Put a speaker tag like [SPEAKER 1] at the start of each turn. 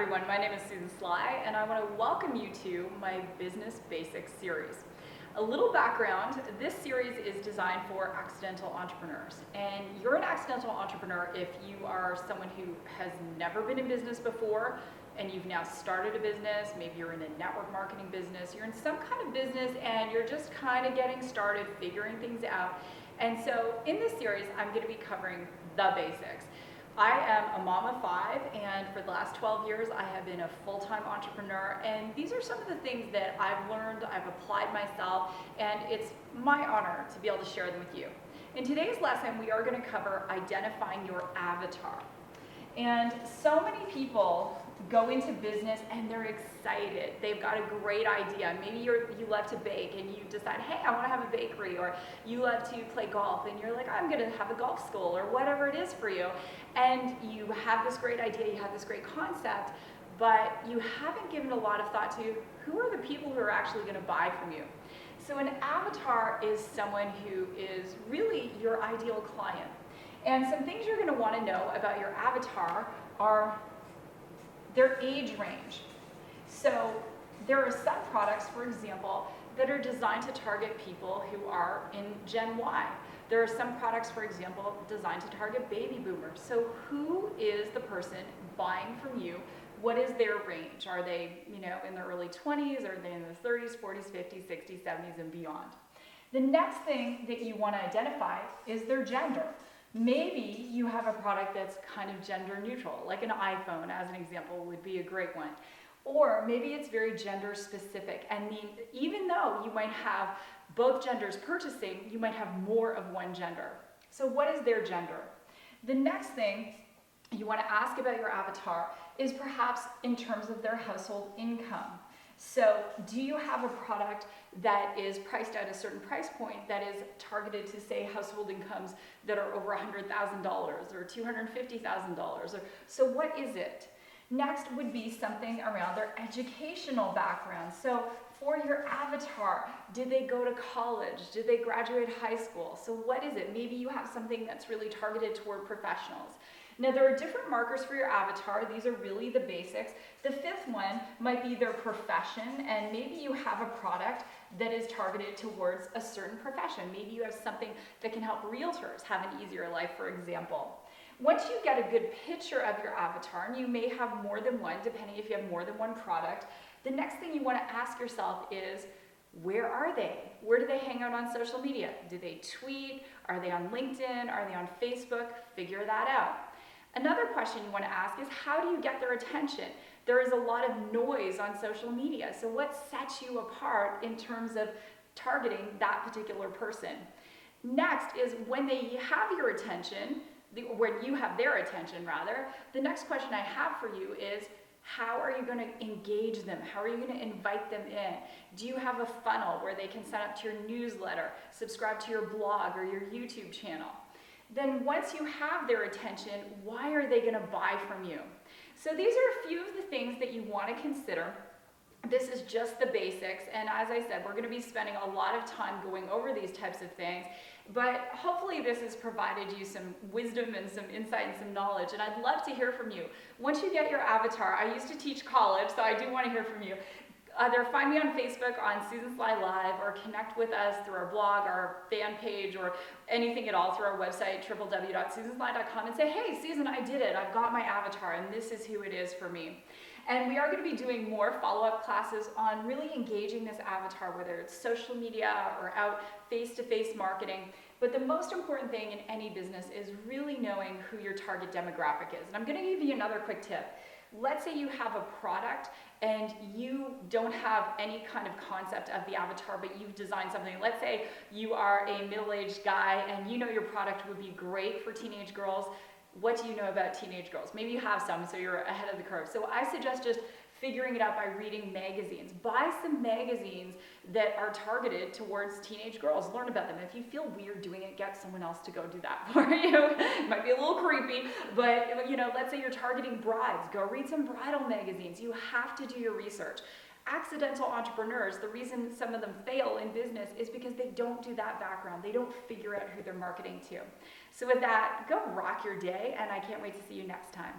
[SPEAKER 1] everyone, my name is Susan Sly and I want to welcome you to my Business Basics series. A little background, this series is designed for accidental entrepreneurs, and you're an accidental entrepreneur if you are someone who has never been in business before and you've now started a business. Maybe you're in a network marketing business, you're in some kind of business and you're just kind of getting started, figuring things out. And so in this series, I'm going to be covering the basics. I am a mom of 5, and for the last 12 years I have been a full-time entrepreneur, and these are some of the things that I've learned, I've applied myself, and it's my honor to be able to share them with you. In today's lesson, we are going to cover identifying your avatar. And so many people go into business and they're excited. They've got a great idea. Maybe you love to bake and you decide, hey, I want to have a bakery, or you love to play golf and you're like, I'm going to have a golf school, or whatever it is for you. And you have this great idea, you have this great concept, but you haven't given a lot of thought to who are the people who are actually going to buy from you. So an avatar is someone who is really your ideal client. And some things you're going to want to know about your avatar are their age range. So there are some products, for example, that are designed to target people who are in Gen Y. There are some products, for example, designed to target baby boomers. So who is the person buying from you? What is their range? Are they, in their early 20s? Are they in their 30s, 40s, 50s, 60s, 70s, and beyond? The next thing that you want to identify is their gender. Maybe you have a product that's kind of gender neutral, like an iPhone, as an example, would be a great one. Or maybe it's very gender specific. And even though you might have both genders purchasing, you might have more of one gender. So what is their gender? The next thing you want to ask about your avatar is perhaps in terms of their household income. So do you have a product that is priced at a certain price point that is targeted to, say, household incomes that are over $100,000 or $250,000? So what is it? Next would be something around their educational background. So for your avatar, did they go to college? Did they graduate high school? So what is it? Maybe you have something that's really targeted toward professionals. Now, there are different markers for your avatar. These are really the basics. The fifth one might be their profession, and maybe you have a product that is targeted towards a certain profession. Maybe you have something that can help realtors have an easier life, for example. Once you get a good picture of your avatar, and you may have more than one, depending if you have more than one product, the next thing you want to ask yourself is, where are they? Where do they hang out on social media? Do they tweet? Are they on LinkedIn? Are they on Facebook? Figure that out. Another question you want to ask is, how do you get their attention? There is a lot of noise on social media, so what sets you apart in terms of targeting that particular person? Next is, when they have your attention, when you have their attention rather, the next question I have for you is, how are you going to engage them? How are you going to invite them in? Do you have a funnel where they can sign up to your newsletter, subscribe to your blog or your YouTube channel? Then once you have their attention, why are they going to buy from you? So these are a few of the things that you want to consider. This is just the basics, and as I said, we're going to be spending a lot of time going over these types of things, but hopefully this has provided you some wisdom and some insight and some knowledge, and I'd love to hear from you. Once you get your avatar, I used to teach college, so I do want to hear from you. Either find me on Facebook on Susan Sly Live, or connect with us through our blog, our fan page, or anything at all through our website, www.susansly.com, and say, hey, Susan, I did it. I've got my avatar, and this is who it is for me. And we are going to be doing more follow-up classes on really engaging this avatar, whether it's social media or out face-to-face marketing. But the most important thing in any business is really knowing who your target demographic is. And I'm going to give you another quick tip. Let's say you have a product and you don't have any kind of concept of the avatar, but you've designed something. Let's say you are a middle-aged guy and you know your product would be great for teenage girls. What do you know about teenage girls? Maybe you have some, so you're ahead of the curve. So I suggest just figuring it out by reading magazines. Buy some magazines that are targeted towards teenage girls. Learn about them. If you feel weird doing it, get someone else to go do that for you. It might be a little creepy, but let's say you're targeting brides. Go read some bridal magazines. You have to do your research. Accidental entrepreneurs, the reason some of them fail in business is because they don't do that background. They don't figure out who they're marketing to. So with that, go rock your day, and I can't wait to see you next time.